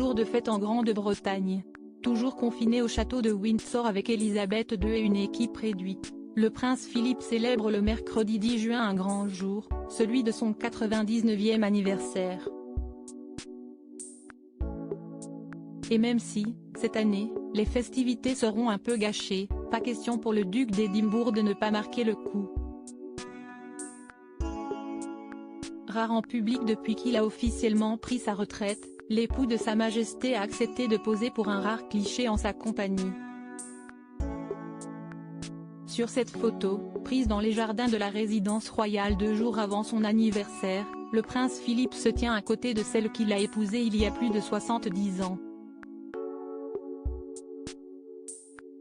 jours de fête en Grande-Bretagne. Toujours confiné au château de Windsor avec Elisabeth II et une équipe réduite, le prince Philippe célèbre le mercredi 10 juin un grand jour, celui de son 99e anniversaire. Et même si, cette année, les festivités seront un peu gâchées, pas question pour le duc d'Édimbourg de ne pas marquer le coup. Rare en public depuis qu'il a officiellement pris sa retraite, l'époux de Sa Majesté a accepté de poser pour un rare cliché en sa compagnie. Sur cette photo, prise dans les jardins de la résidence royale 2 jours avant son anniversaire, le prince Philippe se tient à côté de celle qu'il a épousée il y a plus de 70 ans.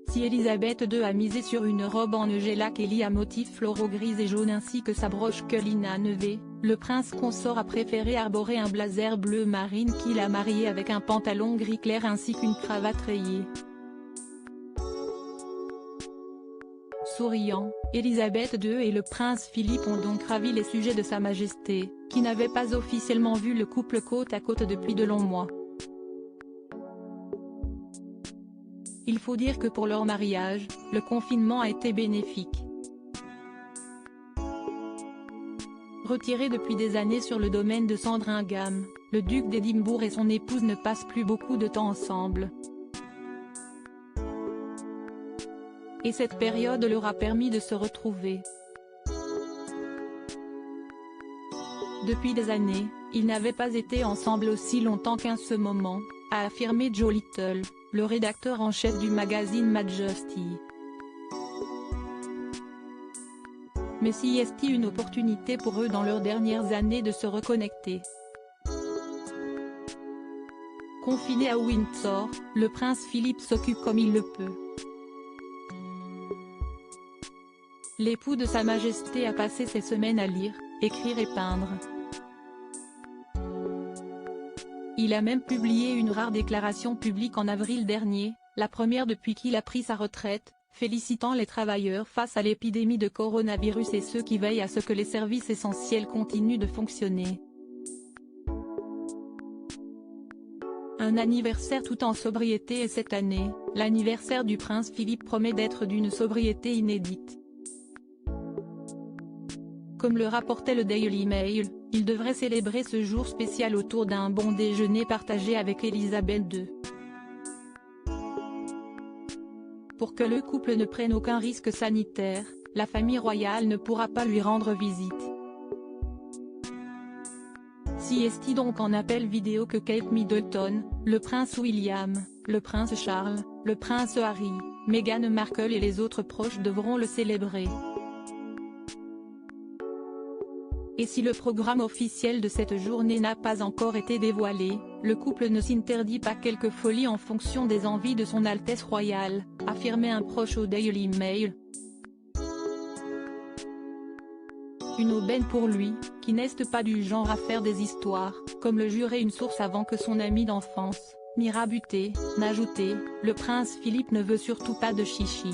Si Elisabeth II a misé sur une robe en Eugéla Kelly à motifs floraux gris et jaunes ainsi que sa broche Cullinan Neve, le prince consort a préféré arborer un blazer bleu marine qu'il a marié avec un pantalon gris clair ainsi qu'une cravate rayée. Souriant, Elisabeth II et le prince Philippe ont donc ravi les sujets de Sa Majesté, qui n'avaient pas officiellement vu le couple côte à côte depuis de longs mois. Il faut dire que pour leur mariage, le confinement a été bénéfique. Retiré depuis des années sur le domaine de Sandringham, le duc d'Édimbourg et son épouse ne passent plus beaucoup de temps ensemble. Et cette période leur a permis de se retrouver. Depuis des années, ils n'avaient pas été ensemble aussi longtemps qu'en ce moment, a affirmé Joe Little, le rédacteur en chef du magazine Majesty. Mais si est une opportunité pour eux dans leurs dernières années de se reconnecter. Confiné à Windsor, le prince Philippe s'occupe comme il le peut. L'époux de Sa Majesté a passé ses semaines à lire, écrire et peindre. Il a même publié une rare déclaration publique en avril dernier, la première depuis qu'il a pris sa retraite, félicitant les travailleurs face à l'épidémie de coronavirus et ceux qui veillent à ce que les services essentiels continuent de fonctionner. Un anniversaire tout en sobriété et cette année, l'anniversaire du prince Philippe promet d'être d'une sobriété inédite. Comme le rapportait le Daily Mail, il devrait célébrer ce jour spécial autour d'un bon déjeuner partagé avec Elisabeth II. Pour que le couple ne prenne aucun risque sanitaire, la famille royale ne pourra pas lui rendre visite. Si est donc en appel vidéo que Kate Middleton, le prince William, le prince Charles, le prince Harry, Meghan Markle et les autres proches devront le célébrer. Et si le programme officiel de cette journée n'a pas encore été dévoilé, le couple ne s'interdit pas quelques folies en fonction des envies de son Altesse royale, affirmait un proche au Daily Mail. Une aubaine pour lui, qui n'est pas du genre à faire des histoires, comme le jurait une source avant que son ami d'enfance, Mira Buté, n'ajoutait, le prince Philippe ne veut surtout pas de chichi.